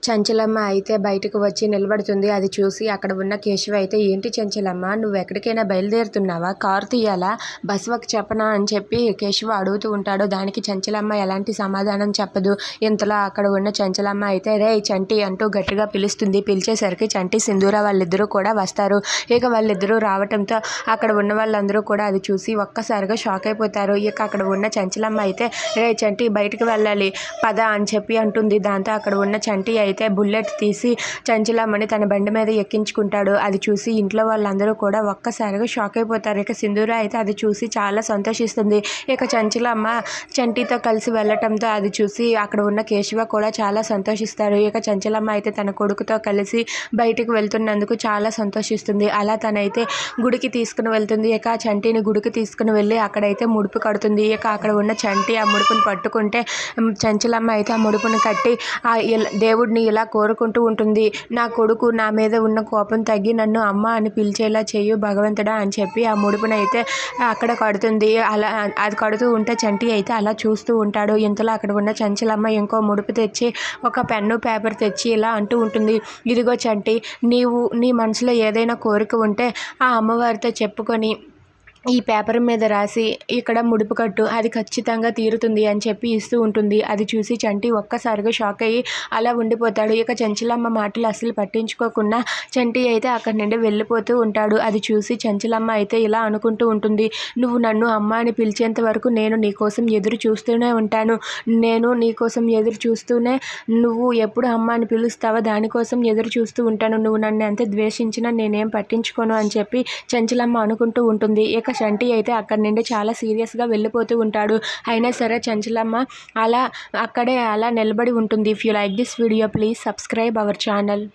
చంచలమ్మ అయితే బయటకు వచ్చి నిలబడుతుంది. అది చూసి అక్కడ ఉన్న కేశవ అయితే, ఏంటి చంచలమ్మ, నువ్వు ఎక్కడికైనా బయలుదేరుతున్నావా? కారు తీయాలా? బసవకు చెప్పనా అని చెప్పి కేశవ అడుగుతూ ఉంటాడు. దానికి చంచలమ్మ ఎలాంటి సమాధానం చెప్పదు. ఇంతలో అక్కడ ఉన్న చంచలమ్మ అయితే, రే చంటి అంటూ గట్టిగా పిలుస్తుంది. పిలిచేసరికి చంటి సింధూర వాళ్ళిద్దరూ కూడా వస్తారు. ఇక వాళ్ళిద్దరూ రావటంతో అక్కడ ఉన్న వాళ్ళందరూ కూడా అది చూసి ఒక్కసారిగా షాక్ అయిపోతారు. ఇక అక్కడ ఉన్న చంచలమ్మ అయితే, రే చంటి బయటకు వెళ్ళాలి పద అని చెప్పి అంటుంది. దాంతో అక్కడ ఉన్న చంటి అయితే బుల్లెట్ తీసి చంచలమ్మని తన బండి మీద ఎక్కించుకుంటాడు. అది చూసి ఇంట్లో వాళ్ళందరూ కూడా ఒక్కసారిగా షాక్ అయిపోతారు. ఇక సింధూర అయితే అది చూసి చాలా సంతోషిస్తుంది. ఇక చంచలమ్మ చంటితో కలిసి వెళ్ళటంతో అది చూసి అక్కడ ఉన్న కేశవ కూడా చాలా సంతోషిస్తారు. ఇక చంచలమ్మ అయితే తన కొడుకుతో కలిసి బయటికి వెళ్తున్నందుకు చాలా సంతోషిస్తుంది. అలా తనైతే గుడికి తీసుకుని వెళ్తుంది. ఇక చంటిని గుడికి తీసుకుని వెళ్ళి అక్కడైతే ముడుపు కడుతుంది. ఇక అక్కడ ఉన్న చంటి ఆ ముడుపుని పట్టుకుంటే చంచలమ్మ అయితే ఆ ముడుపును కట్టి దేవుడిని ఇలా కోరుకుంటూ ఉంటుంది. నా కొడుకు నా మీద ఉన్న కోపం తగ్గి నన్ను అమ్మ అని పిలిచేలా చేయు భగవంతుడా అని చెప్పి ఆ ముడుపునైతే అక్కడ కడుతుంది. అలా అది కడుతూ ఉంటే చంటి అయితే అలా చూస్తూ ఉంటాడు. ఇంతలో అక్కడ ఉన్న చంచలమ్మ ఇంకో ముడుపు తెచ్చి ఒక పెన్ను పేపర్ తెచ్చి ఇలా అంటూ ఉంటుంది. ఇదిగో చంటి, నీవు నీ మనసులో ఏదైనా కోరిక ఉంటే ఆ అమ్మవారితో చెప్పుకొని ఈ పేపర్ మీద రాసి ఇక్కడ ముడుపు కట్టు, అది ఖచ్చితంగా తీరుతుంది అని చెప్పి ఇస్తూ ఉంటుంది. అది చూసి చంటి ఒక్కసారిగా షాక్ అయ్యి అలా ఉండిపోతాడు. ఇక చంచలమ్మ మాటలు అస్సలు పట్టించుకోకుండా చంటి అయితే అక్కడి నుండి వెళ్ళిపోతూ ఉంటాడు. అది చూసి చంచలమ్మ అయితే ఇలా అనుకుంటూ ఉంటుంది, నువ్వు నన్ను అమ్మ అని పిలిచేంత వరకు నేను నీకోసం ఎదురు చూస్తూనే ఉంటాను. నేను నీకోసం ఎదురు చూస్తూనే, నువ్వు ఎప్పుడు అమ్మ అని పిలుస్తావో దానికోసం ఎదురు చూస్తూ ఉంటాను. నువ్వు నన్ను ఎంత ద్వేషించినా నేనేం పట్టించుకోను అని చెప్పి చంచలమ్మ అనుకుంటూ ఉంటుంది. ఇక చంటి అయితే అక్కడి నుండి చాలా సీరియస్గా వెళ్ళిపోతూ ఉంటాడు. అయినా సరే చంచలమ్మ అక్కడే అలా నిలబడి ఉంటుంది. If you like this video please subscribe our channel.